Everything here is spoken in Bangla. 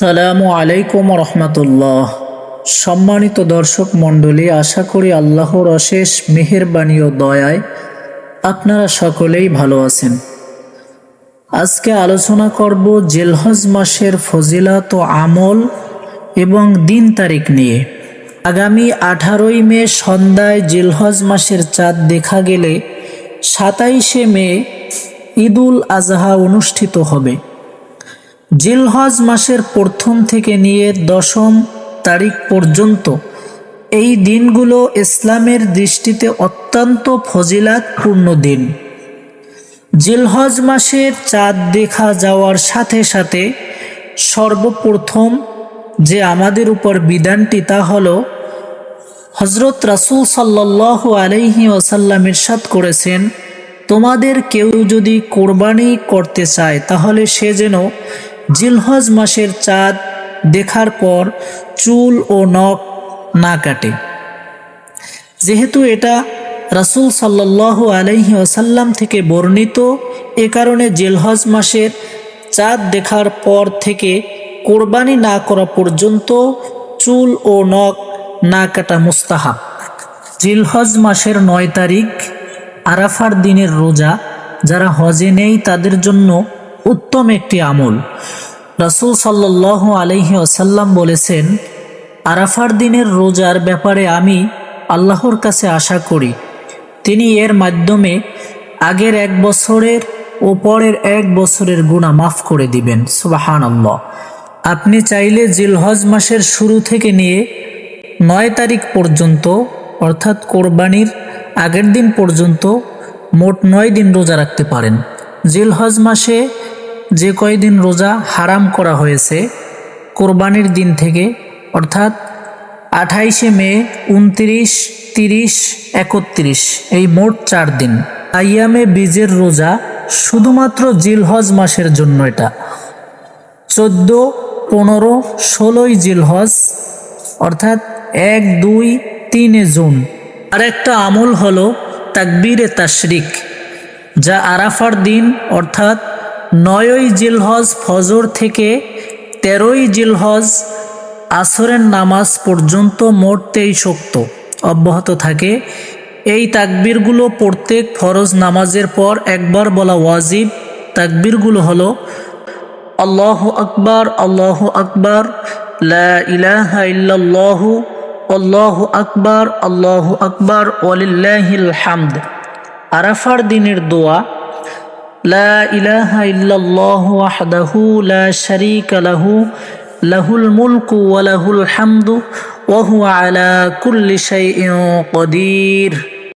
সালামু আলাইকুম রহমতুল্লাহ। সম্মানিত দর্শক মণ্ডলী, আশা করি আল্লাহর অশেষ মেহেরবানি ও দয়ায় আপনারা সকলেই ভালো আছেন। আজকে আলোচনা করব জিলহজ মাসের ফজিলত ও আমল এবং দিন তারিখ নিয়ে। আগামী 18 মে সন্ধ্যায় জিলহজ মাসের চাঁদ দেখা গেলে 27 মে ঈদুল আজহা অনুষ্ঠিত হবে। জিলহজ মাসের প্রথম থেকে নিয়ে 10 তারিখ পর্যন্ত এই দিনগুলো ইসলামের দৃষ্টিতে অত্যন্ত ফজিলাতপূর্ণ দিন। জিলহজ মাসের চাঁদ দেখা যাওয়ার সাথে সাথে সর্বপ্রথম যে আমাদের উপর বিধানটি তা হলো, হযরত রাসূল সাল্লাল্লাহু আলাইহি ওয়াসাল্লাম ইরশাদ করেছেন, তোমাদের কেউ যদি কোরবানি করতে চায় তাহলে সে যেন জিলহজ মাসের চাঁদ দেখার পর চুল ও নখ না কাটে। যেহেতু এটা রাসূল সাল্লাল্লাহু আলাইহি ওয়াসাল্লাম থেকে বর্ণিত, এ কারণে জিলহজ মাসের চাঁদ দেখার পর থেকে কোরবানি না করা পর্যন্ত চুল ও নখ না কাটা মুস্তাহাব। জিলহজ মাসের 9 তারিখ আরাফার দিনের রোজা যারা হজে নেই তাদের জন্য উত্তম একটি আমল। রাসূল সাল্লাল্লাহু আলাইহি ওয়াসাল্লাম বলেছেন, আরাফার দিনের রোজার ব্যাপারে আমি আল্লাহর কাছে আশা করি তিনি এর মাধ্যমে আগের 1 বছরের ও পরের 1 বছরের গুনাহ মাফ করে দিবেন। সুবহানাল্লাহ। আপনি চাইলে জিলহজ মাসের শুরু থেকে নিয়ে 9 তারিখ পর্যন্ত অর্থাৎ কোরবানির আগের দিন পর্যন্ত মোট 9 দিন রোজা রাখতে পারেন। জিলহজ মাসে যে কয়দিন রোজা হারাম করা হয়েছে কোরবানির দিন থেকে, অর্থাৎ 28 মে, 29, 30, 31, এই মোট 4 দিন। আইয়ামে বীজের রোজা শুধুমাত্র জিলহজ মাসের জন্য, এটা 14, 15, 16 জিলহজ অর্থাৎ 1, 2, 3 জুন। আর একটা আমল হলো তাকবীরে তাশরিক, যা আরাফার দিন অর্থাৎ 9 জিলহজ ফজর থেকে 13 জিলহজ আসরের নামাজ পর্যন্ত মোট 23 ওয়াক্ত অব্যাহত থাকে। এই তাকবীরগুলো প্রত্যেক ফরজ নামাজের পর একবার বলা ওয়াজিব। তাকবীরগুলো হলো আল্লাহু আকবার, আল্লাহু আকবার, লা ইলাহা ইল্লাল্লাহু, আল্লাহু আকবার, আল্লাহু আকবার, ওয়ালিল্লাহিল হামদ। আরাফার দিনের দোয়া, লা ইলাহা ইল্লাল্লাহু ওয়াহদাহু লা শারীকা লাহু, লাহুল মুলকু ওয়া লাহুল হামদু ওয়া হুয়া আলা কুল্লি শাইইন কাদির।